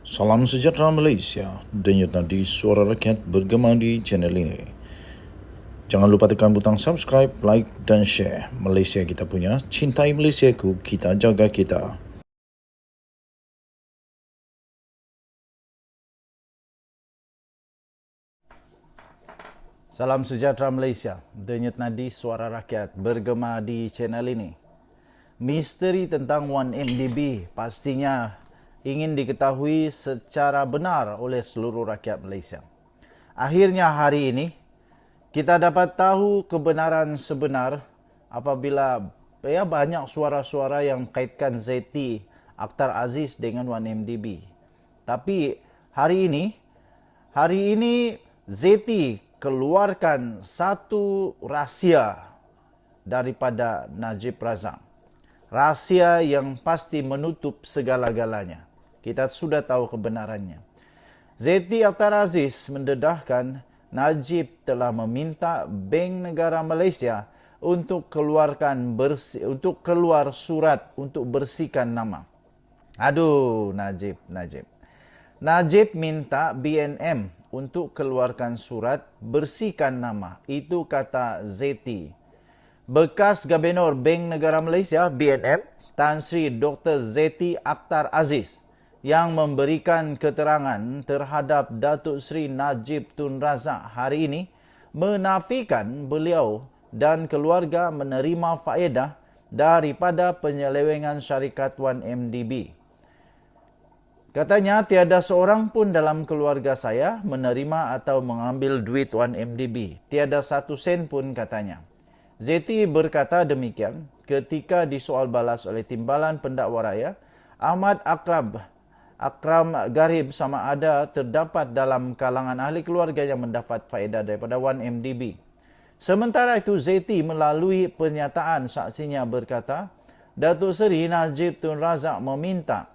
Salam sejahtera Malaysia, denyut nadi suara rakyat bergema di channel ini. Jangan lupa tekan butang subscribe, like dan share. Malaysia kita punya, cintai Malaysiaku, kita jaga kita. Salam sejahtera Malaysia, denyut nadi suara rakyat bergema di channel ini. Misteri tentang 1MDB pastinya ingin diketahui secara benar oleh seluruh rakyat Malaysia. Akhirnya hari ini, kita dapat tahu kebenaran sebenar apabila banyak suara-suara yang kaitkan Zeti Akhtar Aziz dengan 1MDB. Tapi hari ini Zeti keluarkan satu rahsia daripada Najib Razak. Rahsia yang pasti menutup segala-galanya. Kita sudah tahu kebenarannya. Zeti Akhtar Aziz mendedahkan Najib telah meminta Bank Negara Malaysia untuk keluar surat untuk bersihkan nama. Aduh, Najib. Najib minta BNM untuk keluarkan surat bersihkan nama. Itu kata Zeti. Bekas Gubernur Bank Negara Malaysia BNM, Tan Sri Dr. Zeti Akhtar Aziz yang memberikan keterangan terhadap Datuk Seri Najib Tun Razak hari ini menafikan beliau dan keluarga menerima faedah daripada penyelewengan syarikat 1MDB. Katanya tiada seorang pun dalam keluarga saya menerima atau mengambil duit 1MDB. Tiada satu sen pun katanya. Zeti berkata demikian ketika disoal balas oleh Timbalan Pendakwa Raya Ahmad Akram Garib sama ada terdapat dalam kalangan ahli keluarga yang mendapat faedah daripada 1MDB. Sementara itu Zeti melalui pernyataan saksinya berkata, Datuk Seri Najib Tun Razak meminta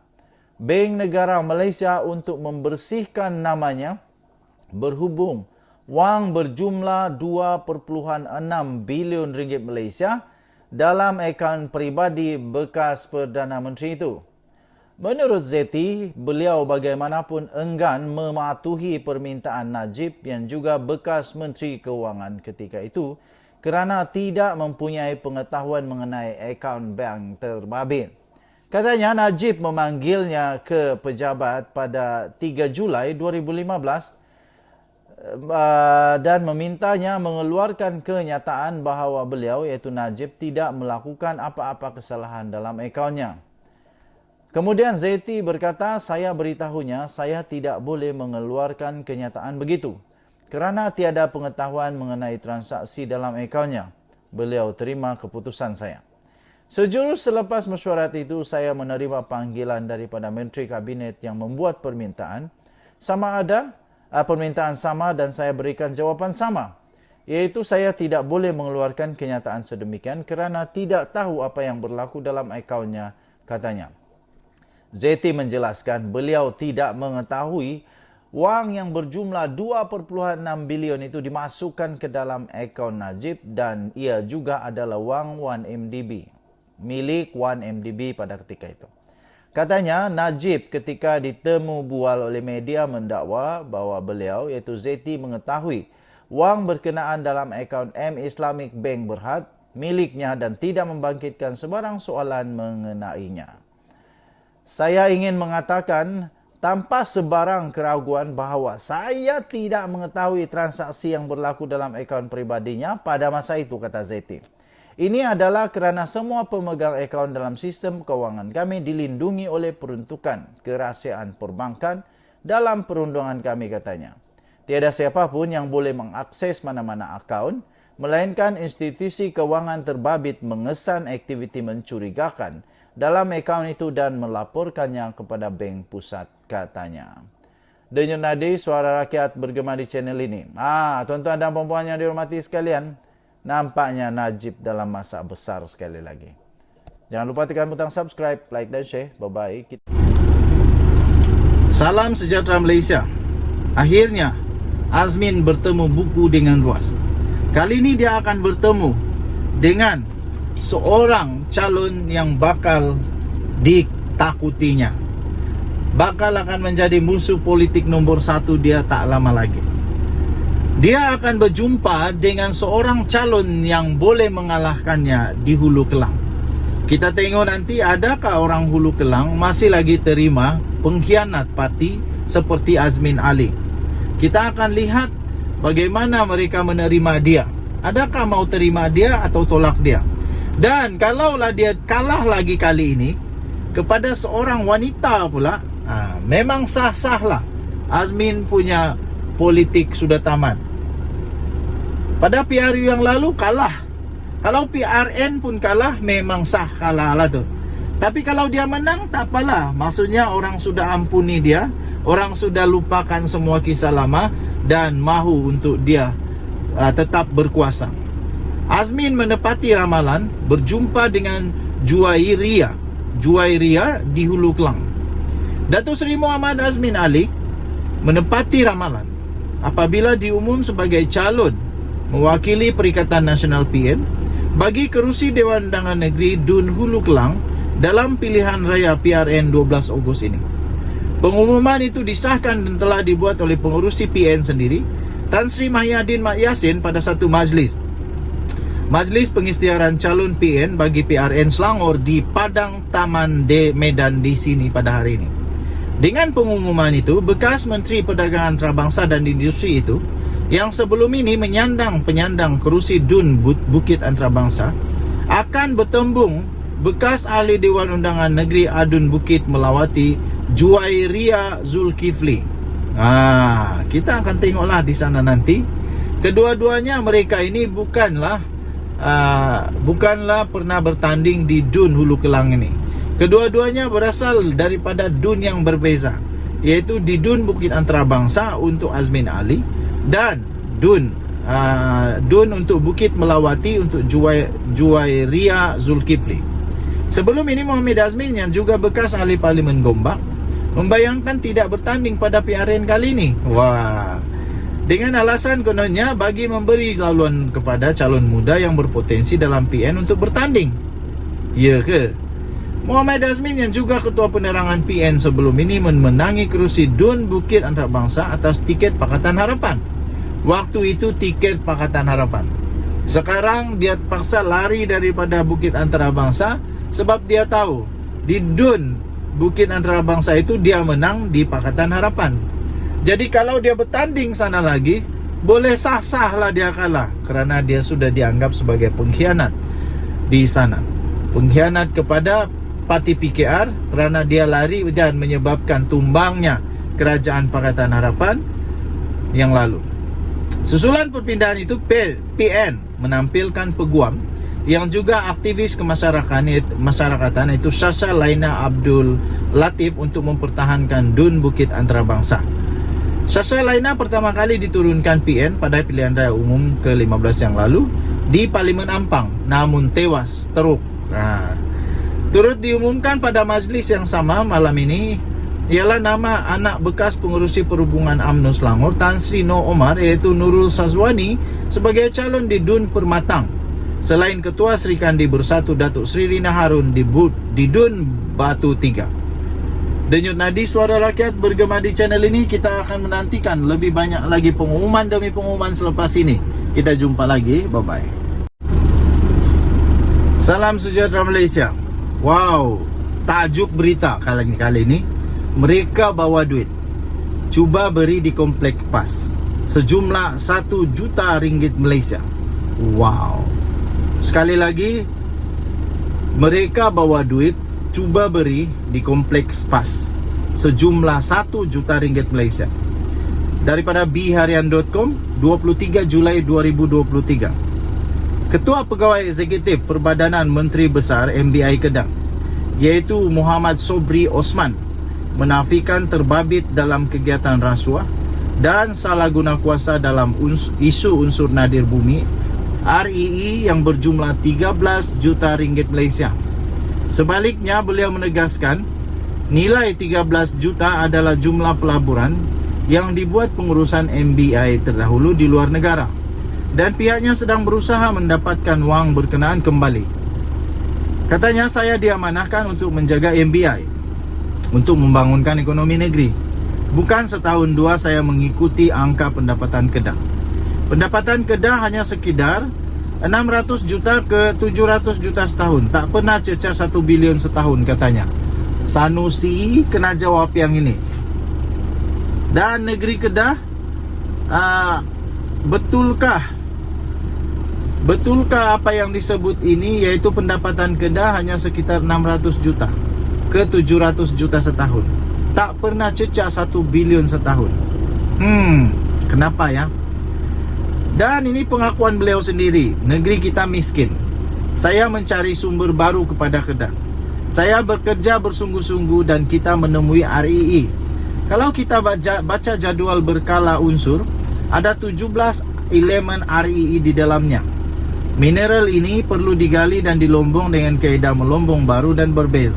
Bank Negara Malaysia untuk membersihkan namanya berhubung wang berjumlah 2.6 bilion ringgit Malaysia dalam akaun peribadi bekas Perdana Menteri itu. Menurut Zeti, beliau bagaimanapun enggan mematuhi permintaan Najib yang juga bekas Menteri Keuangan ketika itu kerana tidak mempunyai pengetahuan mengenai akaun bank terbabit. Katanya Najib memanggilnya ke pejabat pada 3 Julai 2015 dan memintanya mengeluarkan kenyataan bahawa beliau iaitu Najib tidak melakukan apa-apa kesalahan dalam akaunnya. Kemudian Zeti berkata, saya beritahunya saya tidak boleh mengeluarkan kenyataan begitu kerana tiada pengetahuan mengenai transaksi dalam akaunnya. Beliau terima keputusan saya. Sejurus selepas mesyuarat itu, saya menerima panggilan daripada Menteri Kabinet yang membuat permintaan sama dan saya berikan jawapan sama. Iaitu saya tidak boleh mengeluarkan kenyataan sedemikian kerana tidak tahu apa yang berlaku dalam akaunnya, katanya. Zeti menjelaskan beliau tidak mengetahui wang yang berjumlah 2.6 bilion itu dimasukkan ke dalam akaun Najib dan ia juga adalah wang 1MDB. Milik 1MDB pada ketika itu. Katanya Najib ketika ditemu bual oleh media mendakwa bahawa beliau iaitu Zeti mengetahui wang berkenaan dalam akaun M Islamic Bank Berhad miliknya dan tidak membangkitkan sebarang soalan mengenainya. Saya ingin mengatakan tanpa sebarang keraguan bahawa saya tidak mengetahui transaksi yang berlaku dalam akaun peribadinya pada masa itu, kata Zeti. Ini adalah kerana semua pemegang akaun dalam sistem kewangan kami dilindungi oleh peruntukan kerahsiaan perbankan dalam perundangan kami, katanya. Tiada siapapun yang boleh mengakses mana-mana akaun, melainkan institusi kewangan terbabit mengesan aktiviti mencurigakan dalam akaun itu dan melaporkannya kepada Bank Pusat, katanya. Denyut nadi suara rakyat bergema di channel ini. Tuan-tuan dan puan-puan yang dihormati sekalian, nampaknya Najib dalam masa besar sekali lagi. Jangan lupa tekan butang subscribe, like dan share. Bye-bye. Salam sejahtera Malaysia. Akhirnya, Azmin bertemu buku dengan ruas. Kali ini dia akan bertemu dengan seorang calon yang bakal ditakutinya. bakal akan menjadi musuh politik nomor 1 dia tak lama lagi. Dia akan berjumpa dengan seorang calon yang boleh mengalahkannya di Hulu Kelang. Kita tengok nanti adakah orang Hulu Kelang masih lagi terima pengkhianat parti seperti Azmin Ali. Kita akan lihat bagaimana mereka menerima dia. Adakah mau terima dia atau tolak dia? Dan kalaulah dia kalah lagi kali ini kepada seorang wanita pula, memang sah-sahlah Azmin punya politik sudah tamat. Pada PRU yang lalu kalah. Kalau PRN pun kalah, memang sah kalah lah tu. Tapi kalau dia menang tak apalah. Maksudnya orang sudah ampuni dia, orang sudah lupakan semua kisah lama dan mahu untuk dia tetap berkuasa. Azmin menepati ramalan berjumpa dengan Juwairia di Hulu Kelang. Datuk Seri Muhammad Azmin Ali menepati ramalan apabila diumum sebagai calon mewakili Perikatan Nasional PN bagi kerusi Dewan Undangan Negeri Dun Hulu Kelang dalam pilihan raya PRN 12 Ogos ini. Pengumuman itu disahkan dan telah dibuat oleh pengurusi PN sendiri, Tan Sri Mahyadin Mak Yassin, pada satu majlis pengisytiharan calon PN bagi PRN Selangor di Padang Taman Medan di sini pada hari ini. Dengan pengumuman itu, bekas Menteri Perdagangan Antarabangsa dan Industri itu yang sebelum ini penyandang kerusi Dun Bukit Antarabangsa akan bertembung bekas ahli Dewan Undangan Negeri Adun Bukit Melawati Juwairia Zulkifli. Kita akan tengoklah di sana nanti. Kedua-duanya mereka ini bukanlah pernah bertanding di Dun Hulu Kelang ini. Kedua-duanya berasal daripada Dun yang berbeza, yaitu di Dun Bukit Antarabangsa untuk Azmin Ali dan Dun untuk Bukit Melawati untuk Juwairia Zulkifli. Sebelum ini Muhammad Azmin yang juga bekas ahli Parlimen Gombak membayangkan tidak bertanding pada PRN kali ini. Dengan alasan kononnya bagi memberi laluan kepada calon muda yang berpotensi dalam PN untuk bertanding. Ya ke? Muhammad Azmin yang juga ketua penerangan PN sebelum ini memenangi kerusi Dun Bukit Antarabangsa atas tiket Pakatan Harapan. Waktu itu tiket Pakatan Harapan. Sekarang dia terpaksa lari daripada Bukit Antarabangsa sebab dia tahu di Dun Bukit Antarabangsa itu dia menang di Pakatan Harapan. Jadi kalau dia bertanding sana lagi, boleh sah-sahlah dia kalah kerana dia sudah dianggap sebagai pengkhianat di sana. Pengkhianat kepada parti PKR kerana dia lari dan menyebabkan tumbangnya Kerajaan Pakatan Harapan yang lalu. Susulan perpindahan itu, PN menampilkan peguam yang juga aktivis kemasyarakatan itu Sasha Laina Abdul Latif untuk mempertahankan Dun Bukit Antarabangsa. Sasha Laina pertama kali diturunkan PN pada pilihan raya umum ke-15 yang lalu di Parlimen Ampang, namun tewas teruk. Turut diumumkan pada majlis yang sama malam ini ialah nama anak bekas pengurusi perhubungan UMNO Selangor Tan Sri Noh Omar, iaitu Nurul Sazwani, sebagai calon di Dun Permatang. Selain Ketua Sri Kandi Bersatu Datuk Sri Rina Harun di Dun Batu 3. Denyut nadi suara rakyat bergema di channel ini. Kita akan menantikan lebih banyak lagi pengumuman demi pengumuman selepas ini. Kita jumpa lagi. Bye-bye. Salam sejahtera Malaysia. Wow, tajuk berita kali ini. Mereka bawa duit. Cuba beri di Komplek PAS. Sejumlah 1 juta ringgit Malaysia. Wow. Sekali lagi, mereka bawa duit, cuba beri di Kompleks PAS sejumlah 1 juta ringgit Malaysia. Daripada biharian.com, 23 Julai 2023. Ketua Pegawai Eksekutif Perbadanan Menteri Besar MBI Kedah, iaitu Muhammad Sobri Osman, menafikan terbabit dalam kegiatan rasuah dan salah guna kuasa dalam isu unsur nadir bumi REE yang berjumlah 13 juta ringgit Malaysia. Sebaliknya, beliau menegaskan nilai 13 juta adalah jumlah pelaburan yang dibuat pengurusan MBI terdahulu di luar negara dan pihaknya sedang berusaha mendapatkan wang berkenaan kembali. Katanya, saya diamanahkan untuk menjaga MBI. untuk membangunkan ekonomi negeri. Bukan setahun dua saya mengikuti angka pendapatan Kedah. Pendapatan Kedah hanya sekedar 600 juta ke 700 juta setahun. Tak pernah cecah 1 bilion setahun katanya. Sanusi kena jawab yang ini. Dan negeri Kedah, betulkah apa yang disebut ini, iaitu pendapatan Kedah hanya sekitar 600 juta ke 700 juta setahun? Tak pernah cecah 1 bilion setahun. Kenapa ya? Dan ini pengakuan beliau sendiri. Negeri kita miskin. Saya mencari sumber baru kepada Kedah. Saya bekerja bersungguh-sungguh dan kita menemui RII. Kalau kita baca jadual berkala unsur, ada 17 elemen RII di dalamnya. Mineral ini perlu digali dan dilombong dengan kaedah melombong baru dan berbeza,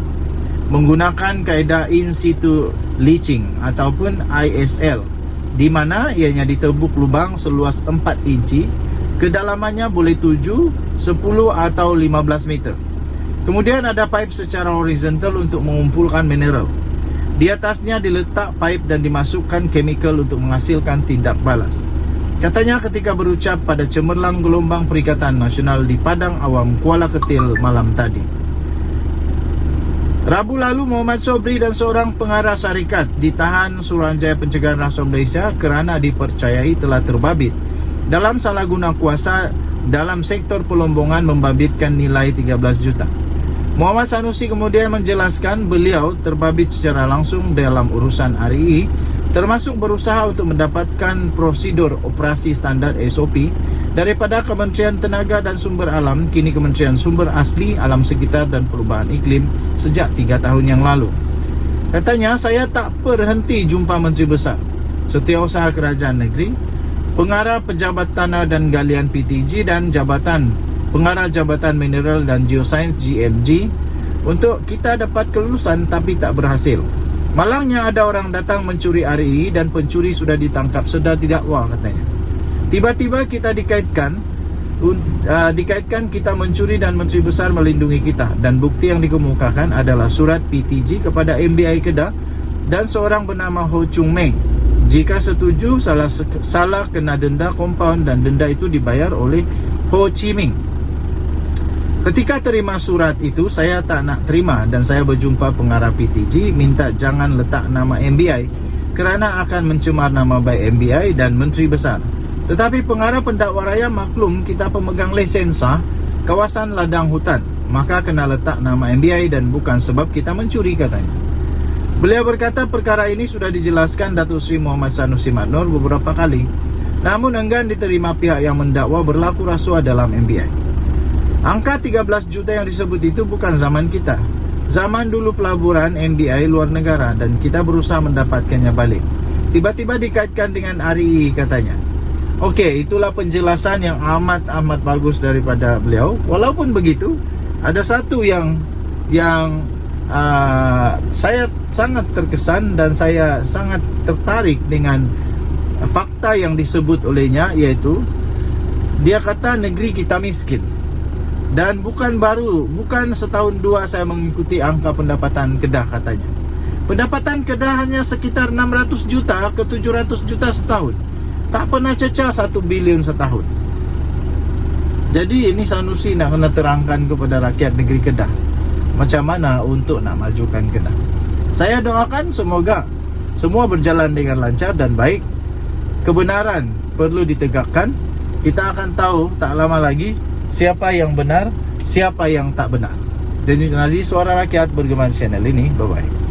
menggunakan kaedah in situ leaching ataupun ISL, di mana ianya ditebuk lubang seluas 4 inci, kedalamannya boleh 7, 10 atau 15 meter. Kemudian ada pipe secara horizontal untuk mengumpulkan mineral. Di atasnya diletak pipe dan dimasukkan chemical untuk menghasilkan tindak balas. Katanya ketika berucap pada cemerlang gelombang Perikatan Nasional di Padang Awam, Kuala Ketil malam tadi. Rabu lalu Muhammad Sobri dan seorang pengarah syarikat ditahan Suruhanjaya Pencegahan Rasuah Malaysia kerana dipercayai telah terbabit dalam salah guna kuasa dalam sektor pelombongan membabitkan nilai 13 juta. Muhammad Sanusi kemudian menjelaskan beliau terbabit secara langsung dalam urusan RII, termasuk berusaha untuk mendapatkan prosedur operasi standar SOP daripada Kementerian Tenaga dan Sumber Alam, kini Kementerian Sumber Asli, Alam Sekitar dan Perubahan Iklim sejak 3 tahun yang lalu. Katanya, saya tak berhenti jumpa Menteri Besar, Setiausaha Kerajaan Negeri, Pengarah Pejabat Tanah dan Galian PTG dan Pengarah Jabatan Mineral dan Geosains GMG untuk kita dapat kelulusan, tapi tak berhasil. Malangnya ada orang datang mencuri RII dan pencuri sudah ditangkap sedar didakwa katanya. Tiba-tiba kita dikaitkan kita mencuri dan Menteri Besar melindungi kita, dan bukti yang dikemukakan adalah surat PTG kepada MBI Kedah dan seorang bernama Ho Chung Meng. Jika setuju, salah kena denda kompaun dan denda itu dibayar oleh Ho Chi Minh. Ketika terima surat itu, saya tak nak terima dan saya berjumpa pengarah PTG minta jangan letak nama MBI kerana akan mencemar nama baik MBI dan Menteri Besar. Tetapi pengarah pendakwa raya maklum kita pemegang lesen sah kawasan ladang hutan, maka kena letak nama MBI dan bukan sebab kita mencuri katanya. Beliau berkata perkara ini sudah dijelaskan Datuk Seri Muhammad Sanusi Madnor beberapa kali, namun enggan diterima pihak yang mendakwa berlaku rasuah dalam MBI. Angka 13 juta yang disebut itu bukan zaman kita. Zaman dulu pelaburan MBI luar negara dan kita berusaha mendapatkannya balik. Tiba-tiba dikaitkan dengan RII katanya. Okey, itulah penjelasan yang amat bagus daripada beliau. Walaupun begitu, ada satu yang saya sangat terkesan dan saya sangat tertarik dengan fakta yang disebut olehnya, iaitu dia kata negeri kita miskin. Dan bukan setahun dua saya mengikuti angka pendapatan Kedah katanya. Pendapatan Kedah hanya sekitar 600 juta ke 700 juta setahun. Tak pernah cecah 1 bilion setahun. Jadi ini Sanusi nak kena terangkan kepada rakyat negeri Kedah macam mana untuk nak majukan Kedah. Saya doakan semoga semua berjalan dengan lancar dan baik. Kebenaran perlu ditegakkan. Kita akan tahu tak lama lagi siapa yang benar, siapa yang tak benar. Jadi Suara Rakyat bergema channel ini. Bye-bye.